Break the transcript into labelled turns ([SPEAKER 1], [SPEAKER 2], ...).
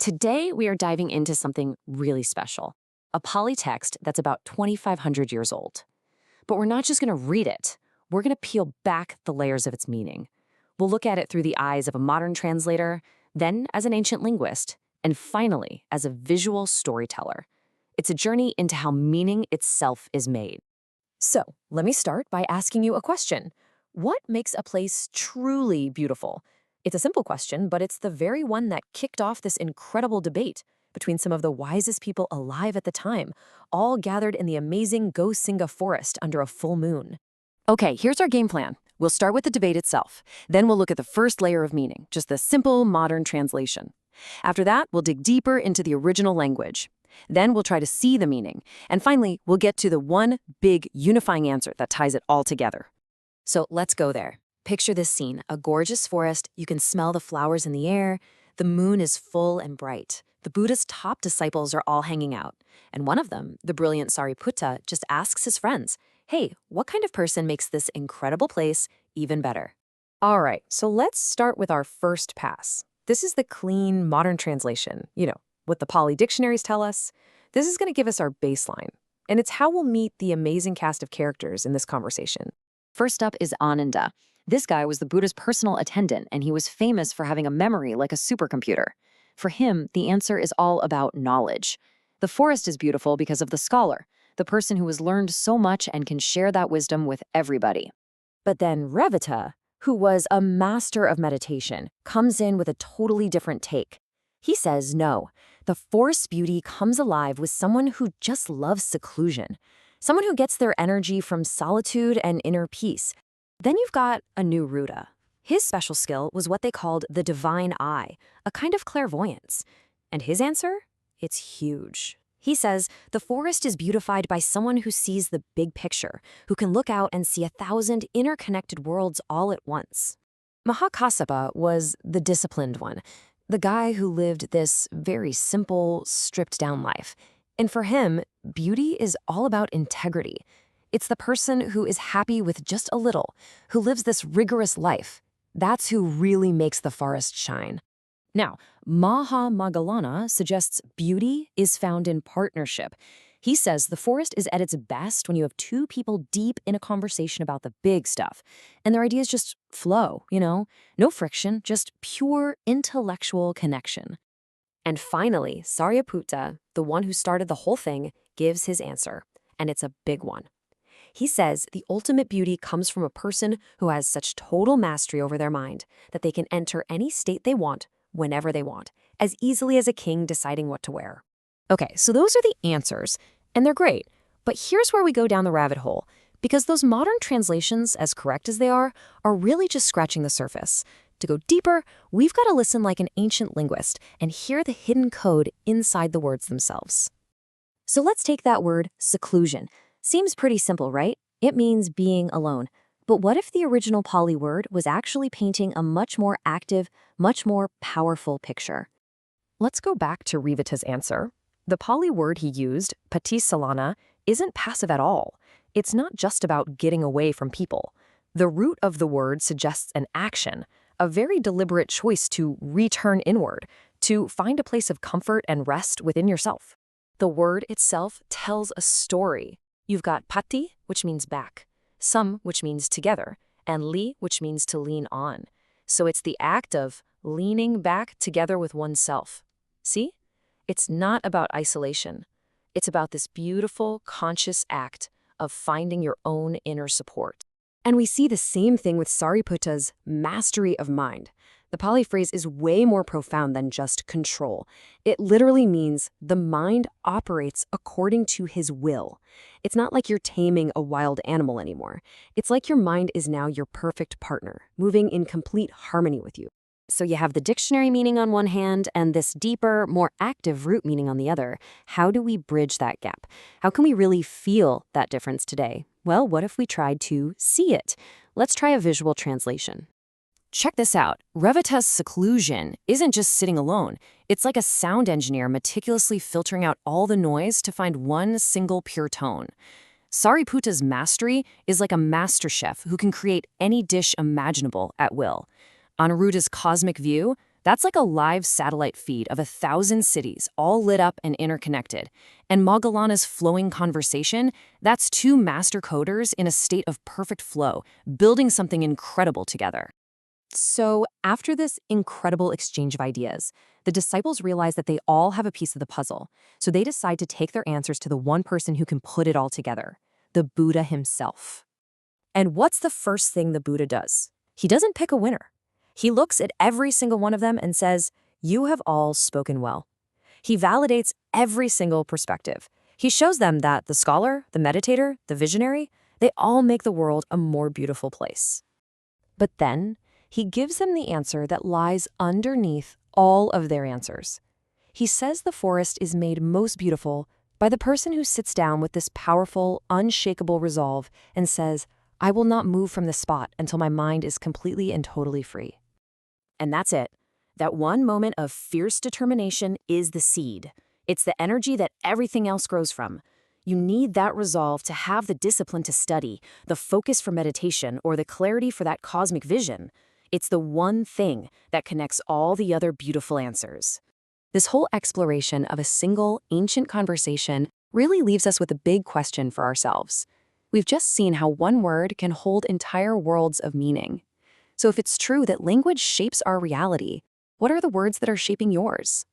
[SPEAKER 1] Today, we are diving into something really special, a Pali text that's about 2,500 years old. But we're not just going to read it. We're going to peel back the layers of its meaning. We'll look at it through the eyes of a modern translator, then as an ancient linguist, and finally as a visual storyteller. It's a journey into how meaning itself is made. So, let me start by asking you a question. What makes a place truly beautiful? It's a simple question, but it's the very one that kicked off this incredible debate between some of the wisest people alive at the time, all gathered in the amazing Gosinga forest under a full moon. Okay, here's our game plan. We'll start with the debate itself. Then we'll look at the first layer of meaning, just the simple modern translation. After that, we'll dig deeper into the original language. Then we'll try to see the meaning. And finally, we'll get to the one big unifying answer that ties it all together. So let's go there. Picture this scene, a gorgeous forest. You can smell the flowers in the air. The moon is full and bright. The Buddha's top disciples are all hanging out. And one of them, the brilliant Sariputta, just asks his friends, hey, what kind of person makes this incredible place even better? All right, so let's start with our first pass. This is the clean, modern translation, what the Pali dictionaries tell us. This is going to give us our baseline. And it's how we'll meet the amazing cast of characters in this conversation. First up is Ananda. This guy was the Buddha's personal attendant, and he was famous for having a memory like a supercomputer. For him, the answer is all about knowledge. The forest is beautiful because of the scholar, the person who has learned so much and can share that wisdom with everybody. But then Revata, who was a master of meditation, comes in with a totally different take. He says, no, the forest's beauty comes alive with someone who just loves seclusion, someone who gets their energy from solitude and inner peace. Then you've got Anuruddha. His special skill was what they called the Divine Eye, a kind of clairvoyance. And his answer? It's huge. He says, the forest is beautified by someone who sees the big picture, who can look out and see 1,000 interconnected worlds all at once. Mahakassapa was the disciplined one, the guy who lived this very simple, stripped-down life. And for him, beauty is all about integrity. It's the person who is happy with just a little, who lives this rigorous life. That's who really makes the forest shine. Now, Moggallana suggests beauty is found in partnership. He says the forest is at its best when you have two people deep in a conversation about the big stuff, and their ideas just flow, no friction, just pure intellectual connection. And finally, Sariputta, the one who started the whole thing, gives his answer, and it's a big one. He says the ultimate beauty comes from a person who has such total mastery over their mind that they can enter any state they want, whenever they want, as easily as a king deciding what to wear. Okay, so those are the answers, and they're great. But here's where we go down the rabbit hole, because those modern translations, as correct as they are really just scratching the surface. To go deeper, we've got to listen like an ancient linguist and hear the hidden code inside the words themselves. So let's take that word, seclusion. Seems pretty simple, right? It means being alone. But what if the original Pali word was actually painting a much more active, much more powerful picture? Let's go back to Revata's answer. The Pali word he used, patisalana, isn't passive at all. It's not just about getting away from people. The root of the word suggests an action, a very deliberate choice to return inward, to find a place of comfort and rest within yourself. The word itself tells a story. You've got pati, which means back, sam, which means together, and li, which means to lean on. So it's the act of leaning back together with oneself. See? It's not about isolation. It's about this beautiful, conscious act of finding your own inner support. And we see the same thing with Sariputta's mastery of mind. The Pali phrase is way more profound than just control. It literally means the mind operates according to his will. It's not like you're taming a wild animal anymore. It's like your mind is now your perfect partner, moving in complete harmony with you. So you have the dictionary meaning on one hand and this deeper, more active root meaning on the other. How do we bridge that gap? How can we really feel that difference today? Well, what if we tried to see it? Let's try a visual translation. Check this out. Revata's seclusion isn't just sitting alone. It's like a sound engineer meticulously filtering out all the noise to find one single pure tone. Sariputta's mastery is like a master chef who can create any dish imaginable at will. Anuruddha's cosmic view, That's like a live satellite feed of 1,000 cities, all lit up and interconnected. And Moggallana's flowing conversation, that's two master coders in a state of perfect flow, building something incredible together. So, after this incredible exchange of ideas, the disciples realize that they all have a piece of the puzzle. So they decide to take their answers to the one person who can put it all together, the Buddha himself. And what's the first thing the Buddha does? He doesn't pick a winner. He looks at every single one of them and says, "You have all spoken well." He validates every single perspective. He shows them that the scholar, the meditator, the visionary, they all make the world a more beautiful place. But then, he gives them the answer that lies underneath all of their answers. He says the forest is made most beautiful by the person who sits down with this powerful, unshakable resolve and says, "I will not move from this spot until my mind is completely and totally free." And that's it. That one moment of fierce determination is the seed. It's the energy that everything else grows from. You need that resolve to have the discipline to study, the focus for meditation, or the clarity for that cosmic vision. It's the one thing that connects all the other beautiful answers. This whole exploration of a single ancient conversation really leaves us with a big question for ourselves. We've just seen how one word can hold entire worlds of meaning. So if it's true that language shapes our reality, what are the words that are shaping yours?